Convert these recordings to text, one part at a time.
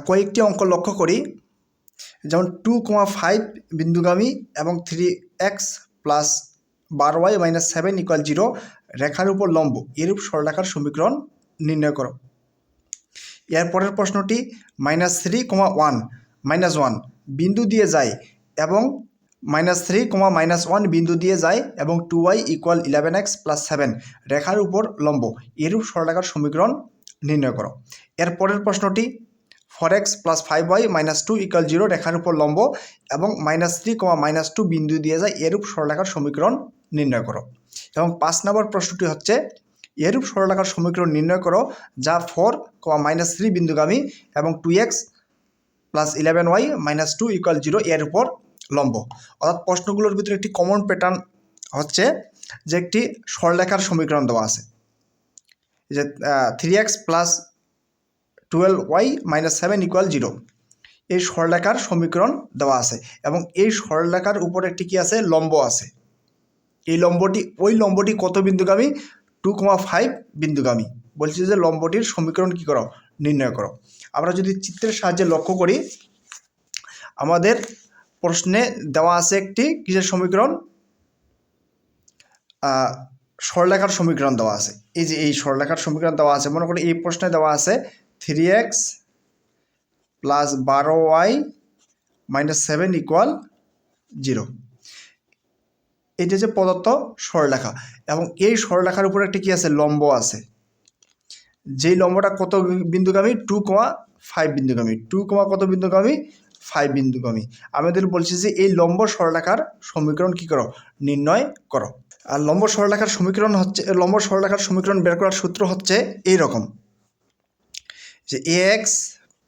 কয়েকটি অঙ্ক লক্ষ্য করি, যেমন 2,5 বিন্দুগামী এবং 3x plus 12y minus 7 equal 0 রেখার উপর লম্ব এরূপ সরলরেখার সমীকরণ নির্ণয় করো। এর পরের প্রশ্নটি -3,1 -1 বিন্দু দিয়ে যায় এবং -3, -1 বিন্দু দিয়ে যায় এবং 2y ইকুয়াল 11x প্লাস 7 রেখার উপর লম্ব এরূপ সরলরেখার সমীকরণ নির্ণয় করো। এর পরের প্রশ্নটি 4x plus 5y minus 2 equal 0 রেখার উপর লম্ব এবং -3, -2 বিন্দু দিয়ে যায় এরূপ সরলরেখার সমীকরণ নির্ণয় করো। এবং 5 নম্বর প্রশ্নটি হচ্ছে এরূপ সরলরেখার সমীকরণ নির্ণয় করো যা 4, -3 বিন্দুগামী এবং 2x plus 11y minus 2 equal 0 এর উপর লম্ব। অর্থাৎ প্রশ্নগুলোর ভিতরে একটি কমন প্যাটার্ন হচ্ছে যে একটি সরলরেখার সমীকরণ দেওয়া আছে, যে 3x plus 12y minus 7 equal 0 এই সরলরেখার সমীকরণ দেওয়া আছে এবং এই সরলরেখার উপর একটি কি আছে, লম্ব আছে। এই লম্বটি কত বিন্দুগামী? 2,5 বিন্দুগামী। বলছি যে লম্বটির সমীকরণ কি করো, নির্ণয় করো। আমরা যদি চিত্রের সাহায্যে লক্ষ্য করি, আমাদের প্রশ্নে দেওয়া আছে একটি কিসের সমীকরণ, সরলরেখার সমীকরণ দেওয়া আছে। এই যে এই সরলরেখার সমীকরণ দেওয়া আছে, মনে করি এই প্রশ্নে দেওয়া আছে 3x plus 12y minus 7 equal 0। এটা যে প্রদত্ত সরলরেখা এবং এই সরলরেখার উপরে একটি কি আছে, লম্ব আছে। যেই লম্বটা কত বিন্দুগামী? 2,5 বিন্দুগামী। 2, কত বিন্দুগামী? 5 বিন্দুগামী। আমাদের বলছি যে এই লম্ব সরলরেখার সমীকরণ কি করো, নির্ণয় করো। আর লম্ব সরলরেখার সমীকরণ বের করার সূত্র হচ্ছে এই রকম, যে ax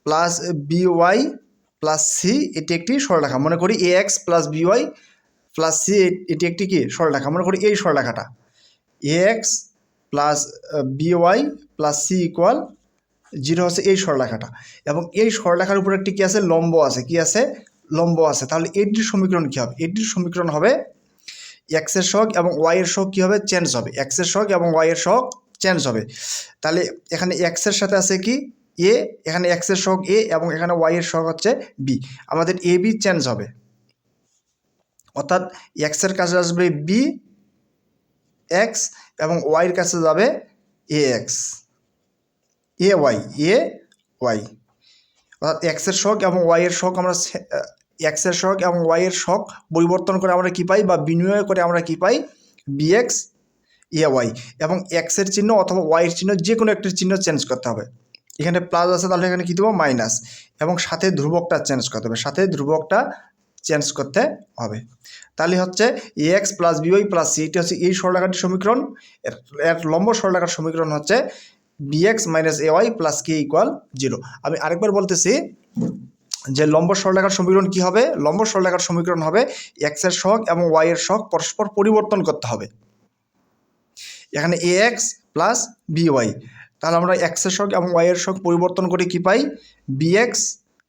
plus by plus C এটি একটি সরলরেখা। মনে করি ax plus by plus C এটি একটি কি সরলরেখা। মনে করি এই সরলরেখাটা ax plus by plus C equal 0 হচ্ছে এই সরলরেখাটা এবং এই সরলরেখার উপর একটি কি আছে, লম্ব আছে। কি আছে? লম্ব আছে। তাহলে এটির সমীকরণ কী হবে? এটির সমীকরণ হবে x এর সহগ এবং y এর সহগ কী হবে, চেঞ্জ হবে। x এর সহগ এবং y এর সহগ চেঞ্জ হবে। তাহলে এখানে x এর সাথে আছে কি a, এখানে x এর সহগ a এবং এখানে y এর সহগ হচ্ছে b। আমাদের a b চেঞ্জ হবে, অর্থাৎ x এর কাছে আসবে b x এবং y এর কাছে যাবে ax ay অর্থাৎ x এর সহগ এবং y এর সহগ আমরা x এর সহগ এবং y এর সহগ পরিবর্তন করে আমরা কি পাই, বা বিনিময় করে আমরা কি পাই, bx ay এবং x এর চিহ্ন অথবা y এর চিহ্ন যে কোনো একটির চিহ্ন চেঞ্জ করতে হবে। এখানে প্লাস আছে, তাহলে এখানে কী দেবো, মাইনাস, এবং সাথে ধ্রুবকটা চেঞ্জ করতে হবে। তাহলে হচ্ছে ax plus by plus C, এটি হচ্ছে এই সরলরেখাটির সমীকরণ। এর লম্ব সরলরেখার সমীকরণ হচ্ছে bx minus ay plus K equal 0। আমি আরেকবার বলতেছি যে লম্ব সরলরেখার সমীকরণ কি হবে? লম্ব সরলরেখার সমীকরণ হবে x এর সহগ এবং y এর সহগ পরস্পর পরিবর্তন করতে হবে। এখানে ax প্লাস by, তাহলে আমরা x এর সহগ এবং y এর সহগ পরিবর্তন করে কি পাই, bx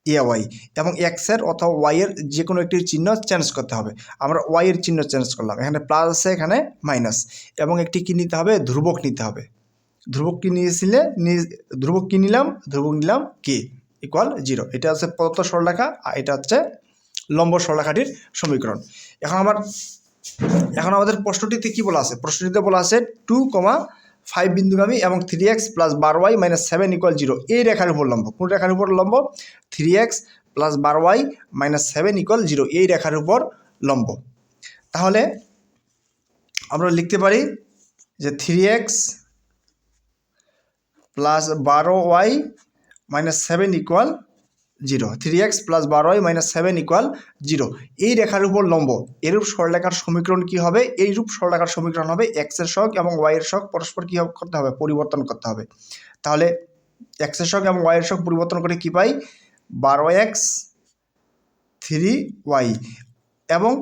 ay এবং x এর অথবা y এর যে কোনো একটির চিহ্ন চেঞ্জ করতে হবে। আমরা y এর চিহ্ন চেঞ্জ করলাম, এখানে প্লাস আছে, এখানে মাইনাস, এবং একটি কি নিতে হবে, ধ্রুবক নিতে হবে। ধ্রুবক কি নিলাম কে ইকুয়াল 0। এটা হচ্ছে প্রদত্ত সরলরেখা আর এটা হচ্ছে লম্ব সরলরেখাটির সমীকরণ। এখন আমাদের প্রশ্নটিতে কি বলা আছে? প্রশ্নটিতে বলা আছে 2,5 বিন্দুগামী এবং 3x plus 12y minus 7 equal 0 এই রেখার উপর লম্ব। কোন রেখার উপর লম্ব? 3x plus 12y minus 7 equal 0 এই রেখার উপর লম্ব। তাহলে আমরা লিখতে পারি যে 3x plus 12y minus 7 equal 0, 3x plus 12y minus 7 equal 0 এই রেখার উপর লম্ব এরূপ সরলরেখার সমীকরণ কি হবে? এইরূপ সরলরেখার সমীকরণ হবে x এর সহগ এবং y এর সহগ পরস্পর কী করতে হবে, পরিবর্তন করতে হবে। তাহলে x এর সহগ এবং y এর সহগ পরিবর্তন করে কি পাই, 12x 3y এবং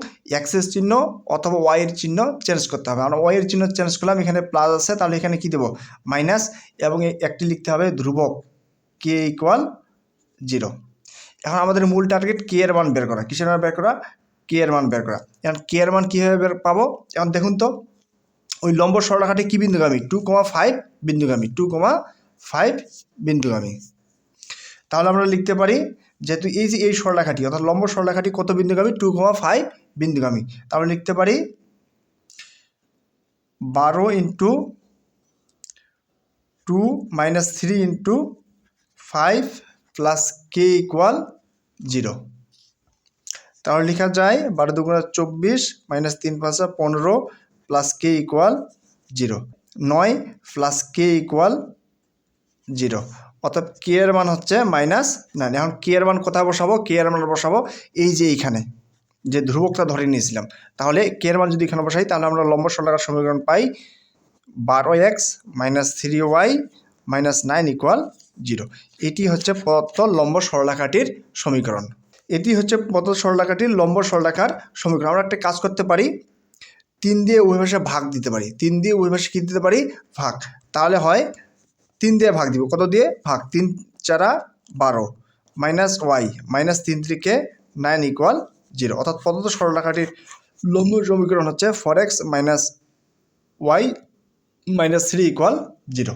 x এর চিহ্ন অথবা y এর চিহ্ন চেঞ্জ করতে হবে। আমরা y এর চিহ্ন চেঞ্জ করলাম, এখানে প্লাস আছে, তাহলে এখানে কি দেবো, মাইনাস, এবং একটি লিখতে হবে ধ্রুবক কে ইকুয়াল 0। এখন আমাদের মূল টার্গেট কে এর মান বের করা। কিসের মান বের করা? কে এর মান বের করা। এখন কে এর মান কীভাবে পাবো? এখন দেখুন তো, ওই লম্ব সরলরেখাটি কি বিন্দুগামী? 2,5 বিন্দুগামী। তাহলে আমরা লিখতে পারি যেহেতু এই যে এই সরলরেখাটি অর্থাৎ লম্ব সরলরেখাটি কত বিন্দুগামী 2,5 বিন্দুগামী, তাহলে লিখতে পারি 12 into 2 minus 3 into 5 plus K equal 0। তাহলে লেখা যায় 12 দুগুণা 24 মাইনাস 3 পাঁচা 15 plus K equal 0, 9 plus K equal 0, অর্থাৎ কে এর মান হচ্ছে -9। এখন কে এর মান কোথায় বসাবো? কে এর মান বসাবো এই যে এইখানে যে ধ্রুবকটা ধরে নিয়েছিলাম। তাহলে কে এর মান যদি এখানে বসাই তাহলে আমরা লম্ব সরলরেখার সমীকরণ পাই 12x minus 3y minus 9 equal 0। এটি হচ্ছে প্রদত্ত লম্ব সরলরেখাটির সমীকরণ। এটি হচ্ছে প্রদত্ত সরলরেখাটির লম্ব সরলরেখার সমীকরণ। আমরা একটা কাজ করতে পারি, 3 দিয়ে উভয় পাশে ভাগ দিতে পারি। 3 দিয়ে উভয় পাশে কী দিতে পারি? ভাগ। তাহলে হয় 3 দিয়ে ভাগ দিব, কত দিয়ে? ভাগ। 3 4 12 মাইনাস ওয়াই মাইনাস 3 3 9 ইকুয়াল 0, অর্থাৎ প্রদত্ত সরলরেখাটির লম্ব সমীকরণ হচ্ছে 4x minus Y minus 3 equal 0।